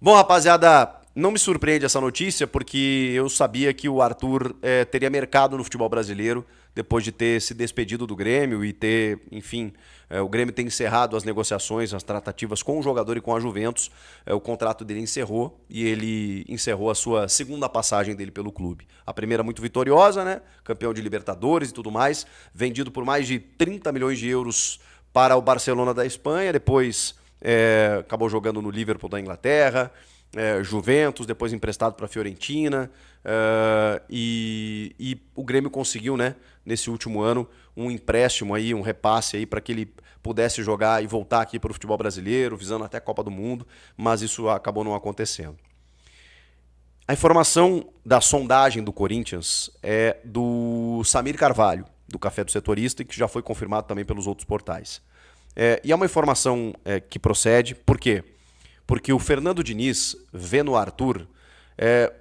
Bom, rapaziada, não me surpreende essa notícia porque eu sabia que o Arthur teria mercado no futebol brasileiro depois de ter se despedido do Grêmio e ter, enfim, o Grêmio tem encerrado as negociações, as tratativas com o jogador e com a Juventus. O contrato dele encerrou e ele encerrou a sua segunda passagem dele pelo clube. A primeira muito vitoriosa, né? Campeão de Libertadores e tudo mais, vendido por mais de 30 milhões de euros para o Barcelona da Espanha, depois acabou jogando no Liverpool da Inglaterra, Juventus, depois emprestado para a Fiorentina, e o Grêmio conseguiu, né, nesse último ano, um empréstimo aí, um repasse aí para que ele pudesse jogar e voltar aqui para o futebol brasileiro, visando até a Copa do Mundo, mas isso acabou não acontecendo. A informação da sondagem do Corinthians é do Samir Carvalho, do Café do Setorista, e que já foi confirmado também pelos outros portais. E é uma informação que procede, por quê? Porque o Fernando Diniz vê no Arthur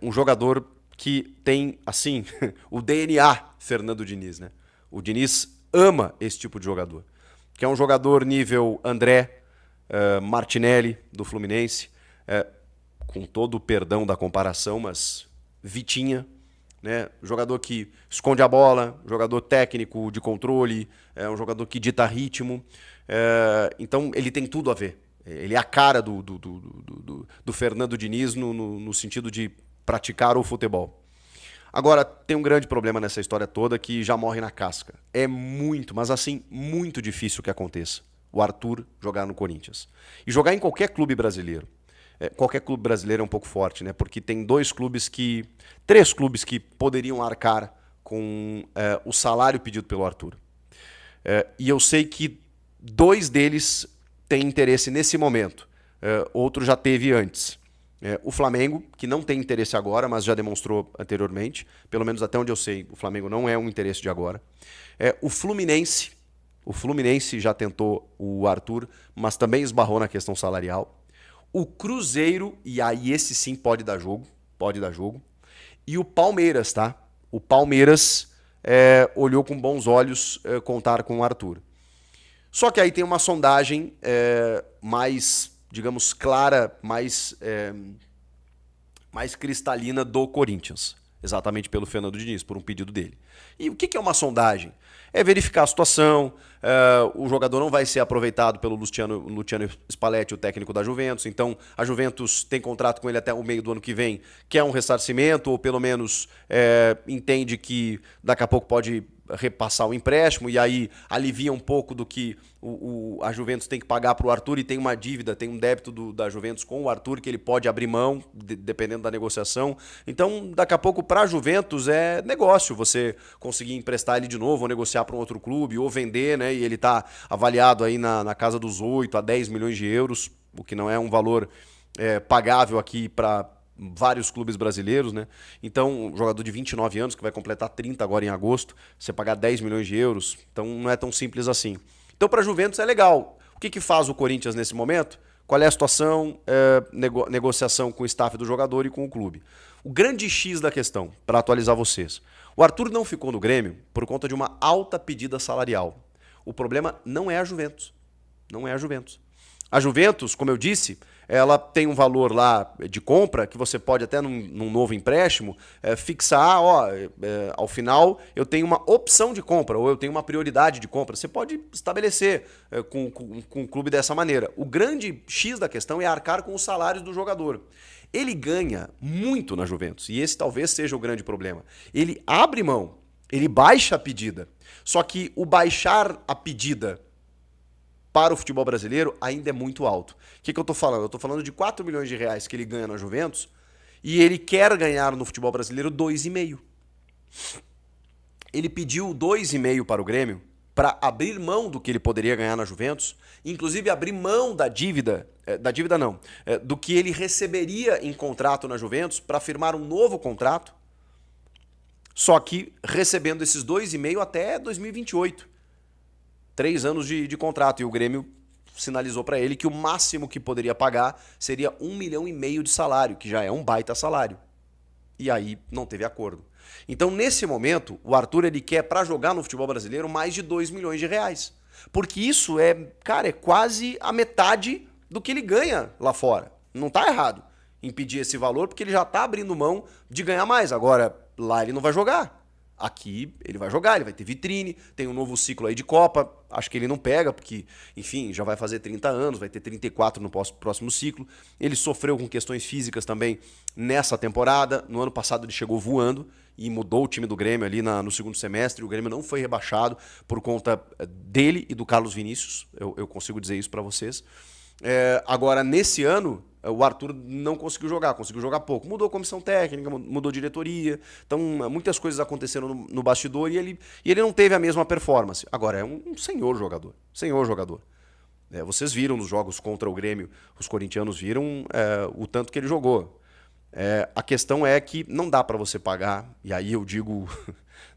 um jogador que tem, assim, o DNA Fernando Diniz, né? O Diniz ama esse tipo de jogador, que é um jogador nível André, Martinelli, do Fluminense, com todo o perdão da comparação, mas Vitinha, né? Jogador que esconde a bola, jogador técnico de controle, um jogador que dita ritmo. Então ele tem tudo a ver. Ele é a cara do Fernando Diniz no sentido de praticar o futebol. Agora, tem um grande problema nessa história toda que já morre na casca. É muito, mas assim, muito difícil que aconteça o Arthur jogar no Corinthians. E jogar em qualquer clube brasileiro. Qualquer clube brasileiro é um pouco forte, né? Porque tem três clubes que poderiam arcar com o salário pedido pelo Arthur. E eu sei que dois deles têm interesse nesse momento. Outro já teve antes. O Flamengo, que não tem interesse agora, mas já demonstrou anteriormente. Pelo menos até onde eu sei, o Flamengo não é um interesse de agora. O Fluminense. O Fluminense já tentou o Arthur, mas também esbarrou na questão salarial. O Cruzeiro, e aí esse sim pode dar jogo. Pode dar jogo. E o Palmeiras, tá? O Palmeiras olhou com bons olhos contar com o Arthur. Só que aí tem uma sondagem mais, digamos, clara, mais cristalina do Corinthians. Exatamente pelo Fernando Diniz, por um pedido dele. E o que é uma sondagem? É verificar a situação, o jogador não vai ser aproveitado pelo Luciano Spalletti, o técnico da Juventus, então a Juventus tem contrato com ele até o meio do ano que vem, quer um ressarcimento, ou pelo menos entende que daqui a pouco pode repassar o empréstimo, e aí alivia um pouco do que a Juventus tem que pagar para o Arthur, e tem uma dívida, tem um débito da Juventus com o Arthur que ele pode abrir mão, dependendo da negociação. Então, daqui a pouco, para a Juventus é negócio você conseguir emprestar ele de novo, ou negociar para um outro clube, ou vender, né? E ele está avaliado aí na casa dos 8 a 10 milhões de euros, o que não é um valor pagável aqui para vários clubes brasileiros, né? Então, um jogador de 29 anos, que vai completar 30 agora em agosto, você pagar 10 milhões de euros, então não é tão simples assim. Então, para a Juventus é legal. O que faz o Corinthians nesse momento? Qual é a situação? Negociação com o staff do jogador e com o clube. O grande X da questão, para atualizar vocês. O Arthur não ficou no Grêmio por conta de uma alta pedida salarial. O problema não é a Juventus. Não é a Juventus. A Juventus, como eu disse, ela tem um valor lá de compra que você pode até num novo empréstimo fixar, ao final eu tenho uma opção de compra ou eu tenho uma prioridade de compra. Você pode estabelecer com o clube dessa maneira. O grande X da questão é arcar com os salários do jogador. Ele ganha muito na Juventus e esse talvez seja o grande problema. Ele abre mão, ele baixa a pedida. Só que o baixar a pedida para o futebol brasileiro ainda é muito alto. O que eu estou falando? Eu estou falando de 4 milhões de reais que ele ganha na Juventus e ele quer ganhar no futebol brasileiro 2,5. Ele pediu 2,5 para o Grêmio para abrir mão do que ele poderia ganhar na Juventus, inclusive abrir mão da dívida do que ele receberia em contrato na Juventus para firmar um novo contrato, só que recebendo esses 2,5 até 2028. 3 anos de contrato, e o Grêmio sinalizou para ele que o máximo que poderia pagar seria 1,5 milhão de salário, que já é um baita salário. E aí não teve acordo. Então, nesse momento, o Arthur ele quer, para jogar no futebol brasileiro, mais de 2 milhões de reais. Porque isso é quase a metade do que ele ganha lá fora. Não tá errado. impedir esse valor, porque ele já está abrindo mão de ganhar mais. Agora, lá ele não vai jogar. Aqui ele vai jogar, ele vai ter vitrine, tem um novo ciclo aí de Copa, acho que ele não pega, porque, enfim, já vai fazer 30 anos, vai ter 34 no próximo ciclo. Ele sofreu com questões físicas também nessa temporada, no ano passado ele chegou voando e mudou o time do Grêmio ali no segundo semestre, o Grêmio não foi rebaixado por conta dele e do Carlos Vinícius, eu consigo dizer isso para vocês. Agora, nesse ano, o Arthur não conseguiu jogar pouco. Mudou a comissão técnica, mudou a diretoria. Então, muitas coisas aconteceram no bastidor e ele não teve a mesma performance. Agora, é um senhor jogador. Senhor jogador. Vocês viram nos jogos contra o Grêmio, os corintianos viram o tanto que ele jogou. A questão é que não dá para você pagar, e aí eu digo,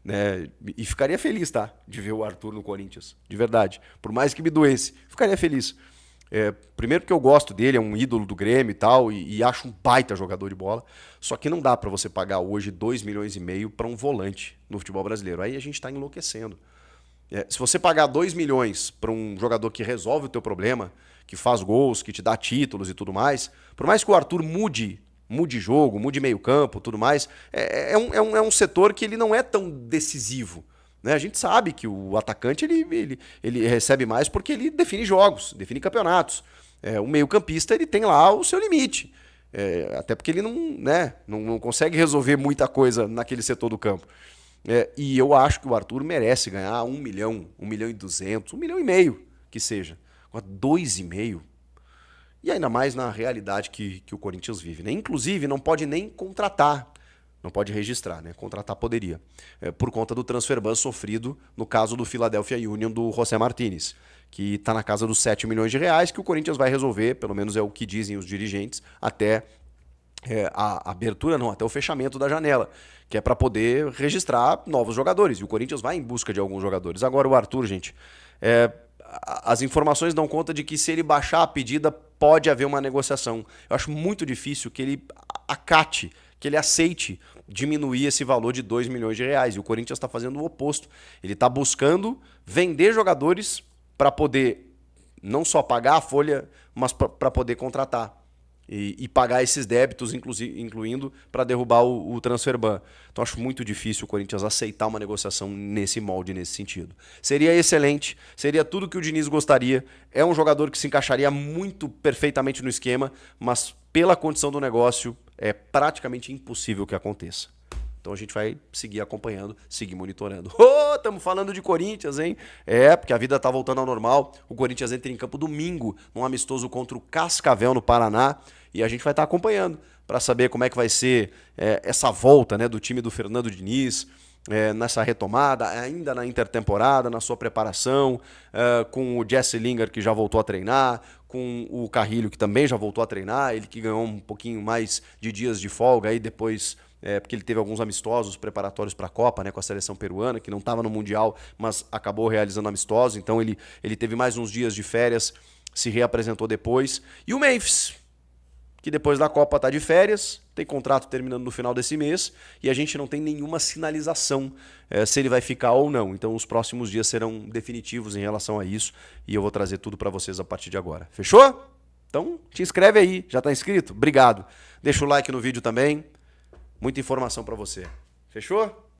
né, e ficaria feliz, tá, de ver o Arthur no Corinthians, de verdade. Por mais que me doesse, ficaria feliz. Primeiro porque eu gosto dele, é um ídolo do Grêmio e tal, e acho um baita jogador de bola. Só que não dá para você pagar hoje 2,5 milhões para um volante no futebol brasileiro. Aí a gente está enlouquecendo. Se você pagar 2 milhões para um jogador que resolve o teu problema, que faz gols, que te dá títulos e tudo mais, por mais que o Arthur mude jogo, mude meio campo, tudo mais, é um setor que ele não é tão decisivo. Né? A gente sabe que o atacante ele recebe mais porque ele define jogos, define campeonatos. O meio-campista ele tem lá o seu limite. Até porque ele não consegue resolver muita coisa naquele setor do campo. E eu acho que o Arthur merece ganhar 1 milhão, 1,2 milhão, 1,5 milhão que seja. Agora, 2,5. E ainda mais na realidade que o Corinthians vive. Né? Inclusive, não pode nem contratar. Não pode registrar, né? Contratar poderia. Por conta do transfer ban sofrido no caso do Philadelphia Union do José Martínez, que está na casa dos 7 milhões de reais, que o Corinthians vai resolver, pelo menos é o que dizem os dirigentes, até a abertura, não, até o fechamento da janela, que é para poder registrar novos jogadores. E o Corinthians vai em busca de alguns jogadores. Agora o Arthur, gente, as informações dão conta de que se ele baixar a pedida, pode haver uma negociação. Eu acho muito difícil que ele acate, que ele aceite diminuir esse valor de 2 milhões de reais. E o Corinthians está fazendo o oposto. Ele está buscando vender jogadores para poder não só pagar a folha, mas para poder contratar. E pagar esses débitos, incluindo para derrubar o transfer ban. Então acho muito difícil o Corinthians aceitar uma negociação nesse molde, nesse sentido. Seria excelente, seria tudo que o Diniz gostaria. É um jogador que se encaixaria muito perfeitamente no esquema, mas pela condição do negócio é praticamente impossível que aconteça. Então a gente vai seguir acompanhando, seguir monitorando. Estamos falando de Corinthians, hein? Porque a vida tá voltando ao normal. O Corinthians entra em campo domingo, num amistoso contra o Cascavel, no Paraná. E a gente vai estar acompanhando para saber como é que vai ser essa volta, né, do time do Fernando Diniz, nessa retomada, ainda na intertemporada, na sua preparação, com o Jesse Lingard, que já voltou a treinar, com o Carrilho, que também já voltou a treinar, ele que ganhou um pouquinho mais de dias de folga aí depois... porque ele teve alguns amistosos preparatórios para a Copa, né, com a seleção peruana, que não estava no Mundial, mas acabou realizando amistosos, então ele teve mais uns dias de férias, se reapresentou depois. E o Memphis, que depois da Copa está de férias, tem contrato terminando no final desse mês, e a gente não tem nenhuma sinalização se ele vai ficar ou não. Então os próximos dias serão definitivos em relação a isso, e eu vou trazer tudo para vocês a partir de agora. Fechou? Então te inscreve aí, já está inscrito? Obrigado. Deixa o like no vídeo também. Muita informação para você. Fechou?